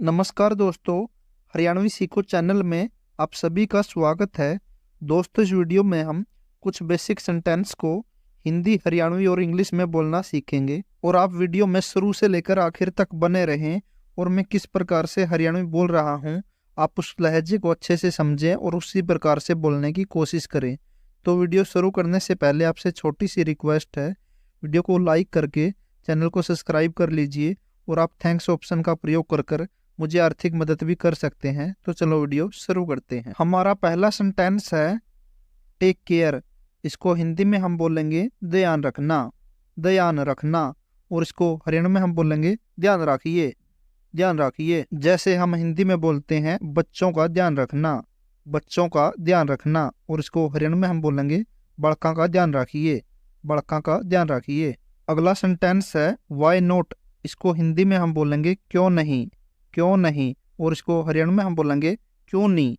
नमस्कार दोस्तों, हरियाणवी सीखो चैनल में आप सभी का स्वागत है। दोस्तों, इस वीडियो में हम कुछ बेसिक सेंटेंस को हिंदी, हरियाणवी और इंग्लिश में बोलना सीखेंगे और आप वीडियो में शुरू से लेकर आखिर तक बने रहें और मैं किस प्रकार से हरियाणवी बोल रहा हूं, आप उस लहजे को अच्छे से समझें और उसी प्रकार से बोलने की कोशिश करें। तो वीडियो शुरू करने से पहले आपसे छोटी सी रिक्वेस्ट है, वीडियो को लाइक करके चैनल को सब्सक्राइब कर लीजिए और आप थैंक्स ऑप्शन का प्रयोग कर मुझे आर्थिक मदद भी कर सकते हैं। तो चलो वीडियो शुरू करते हैं। हमारा पहला सेंटेंस है टेक केयर। इसको हिंदी में हम बोलेंगे ध्यान रखना, ध्यान रखना, और इसको हरियाणवी में हम बोलेंगे ध्यान रखिए, ध्यान रखिए। जैसे हम हिंदी में बोलते हैं बच्चों का ध्यान रखना, बच्चों का ध्यान रखना, और इसको हरियाणवी में हम बोलेंगे बड़का का ध्यान रखिए, बड़का का ध्यान रखिए। अगला सेंटेंस है वाई नॉट। इसको हिंदी में हम बोलेंगे क्यों नहीं, क्यों नहीं, और इसको हरियाणवी में हम बोलेंगे क्यों नहीं,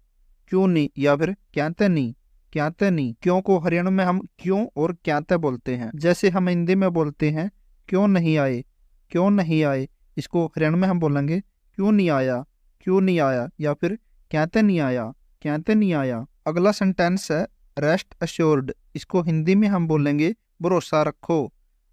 क्यों नहीं, या फिर क्यांते नहीं, क्यांते नहीं। क्यों को हरियाणवी में हम क्यों और क्यांते बोलते हैं। जैसे हम हिंदी में बोलते हैं क्यों नहीं आए, क्यों नहीं आए, इसको हरियाणवी में हम बोलेंगे क्यों नहीं आया, क्यों नहीं आया, या फिर क्यांते नहीं आया, क्यांते नहीं आया। अगला सेंटेंस है रेस्ट अश्योर्ड। इसको हिंदी में हम बोलेंगे भरोसा रखो,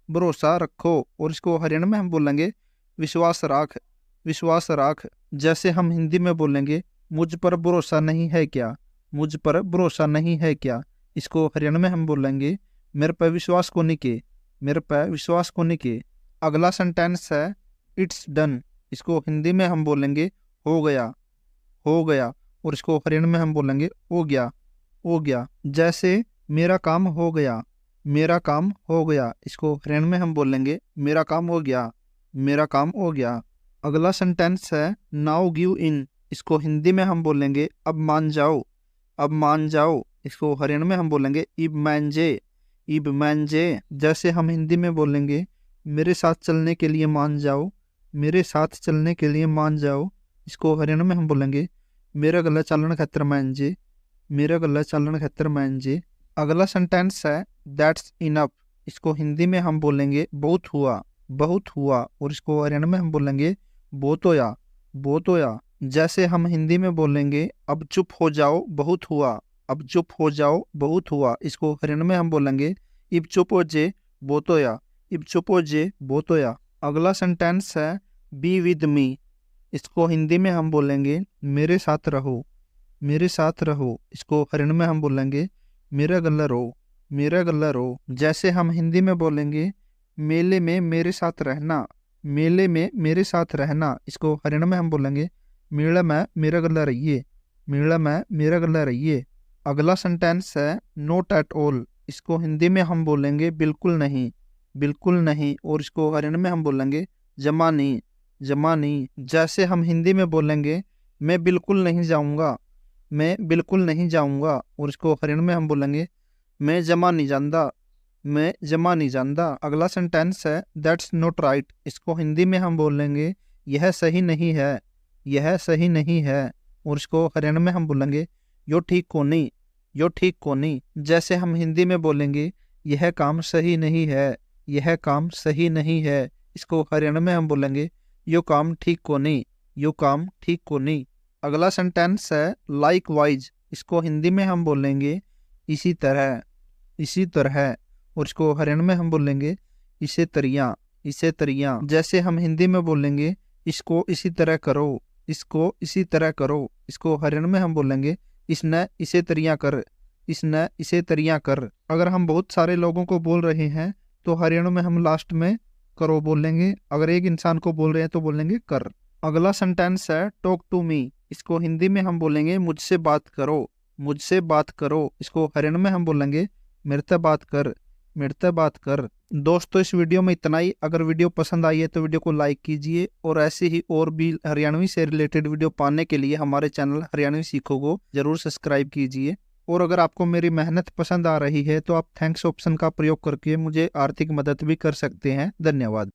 भरोसा रखो, और इसको हरियाणवी में हम बोलेंगे विश्वास राख, विश्वास राख। जैसे हम हिंदी में बोलेंगे मुझ पर भरोसा नहीं है क्या, मुझ पर भरोसा नहीं है क्या, इसको हरियाणवी में हम बोलेंगे मेरे पर विश्वास को नहीं के, मेरे पर विश्वास को नहीं के। अगला सेंटेंस है इट्स डन। इसको हिंदी में हम बोलेंगे हो गया, हो गया, और इसको हरियाणवी में हम बोलेंगे हो गया, हो गया। जैसे मेरा काम हो गया, मेरा काम हो गया, इसको हरियाणवी में हम बोलेंगे मेरा काम हो गया, मेरा काम हो गया। अगला सेंटेंस है नाउ गिव इन। इसको हिंदी में हम बोलेंगे अब मान जाओ, अब मान जाओ, इसको हरियाणवी में हम बोलेंगे इब मान जे, इब मान जे। जैसे हम हिंदी में बोलेंगे मेरे साथ चलने के लिए मान जाओ, मेरे साथ चलने के लिए मान जाओ, इसको हरियाणवी में हम बोलेंगे मेरा गला चालन खतर मान जे, मेरा गला चालन खतर मान जे। अगला सेंटेंस है दैट्स इनफ। इसको हिंदी में हम बोलेंगे बहुत हुआ, बहुत हुआ, और इसको हरियाणवी में हम बोलेंगे बहुत होया, बहुत होया। जैसे हम हिंदी में बोलेंगे अब चुप हो जाओ बहुत हुआ, अब चुप हो जाओ बहुत हुआ, इसको हरियाणवी में हम बोलेंगे इब चुप हो जे बहुत होया, इब चुप हो जे बहुत होया। अगला सेंटेंस है बी विद मी। इसको हिंदी में हम बोलेंगे मेरे साथ रहो, मेरे साथ रहो, इसको हरियाणवी में हम बोलेंगे मेरा गला रहो, मेरा गला रहो। जैसे हम हिंदी में बोलेंगे मेले में मेरे साथ रहना, मेले में मेरे साथ रहना, इसको हरियाणवी में हम बोलेंगे मेला में मेरा गला रहिए, मेला में मेरा गला रहिए। अगला सेंटेंस है नॉट एट ऑल। इसको हिंदी में हम बोलेंगे बिल्कुल नहीं, बिल्कुल नहीं, और इसको हरियाणवी में हम बोलेंगे जमा नहीं, जमा नहीं। जैसे हम हिंदी में बोलेंगे मैं बिल्कुल नहीं जाऊंगा, मैं बिल्कुल नहीं जाऊंगा, और इसको हरियाणवी में हम बोलेंगे मैं जमा नहीं जानदा, मैं जमा नहीं जानदा। अगला सेंटेंस है दैट्स नॉट राइट। इसको हिंदी में हम बोलेंगे यह सही नहीं है, यह सही नहीं है, और इसको हरियाणवी में हम बोलेंगे यो ठीक को नहीं, यो ठीक को नहीं। जैसे हम हिंदी में बोलेंगे यह काम सही नहीं है, यह काम सही नहीं है, इसको हरियाणवी में हम बोलेंगे यो काम ठीक को नहीं, यो काम ठीक को नहीं। अगला सेंटेंस है लाइक वाइज। इसको हिंदी में हम बोलेंगे इसी तरह, इसी तरह, और इसको हरियाणवी में हम बोलेंगे इसे तरिया, इसे तरिया। जैसे हम हिंदी में बोलेंगे इसको इसी तरह करो, इसको इसी तरह करो, इसको हरियाणवी में हम बोलेंगे इसने इसे तरिया कर, इसने इसे तरिया कर। अगर हम बहुत सारे लोगों को बोल रहे हैं तो हरियाणवी में हम लास्ट में करो बोलेंगे, अगर एक इंसान को बोल रहे हैं तो बोलेंगे कर। अगला सेंटेंस है टॉक टू मी। इसको हिंदी में हम बोलेंगे मुझसे बात करो, मुझसे बात करो, इसको हरियाणवी में हम बोलेंगे मेरे से बात कर, मेरे से बात कर। दोस्तों, इस वीडियो में इतना ही। अगर वीडियो पसंद आई है तो वीडियो को लाइक कीजिए और ऐसे ही और भी हरियाणवी से रिलेटेड वीडियो पाने के लिए हमारे चैनल हरियाणवी सीखो को जरूर सब्सक्राइब कीजिए। और अगर आपको मेरी मेहनत पसंद आ रही है तो आप थैंक्स ऑप्शन का प्रयोग करके मुझे आर्थिक मदद भी कर सकते हैं। धन्यवाद।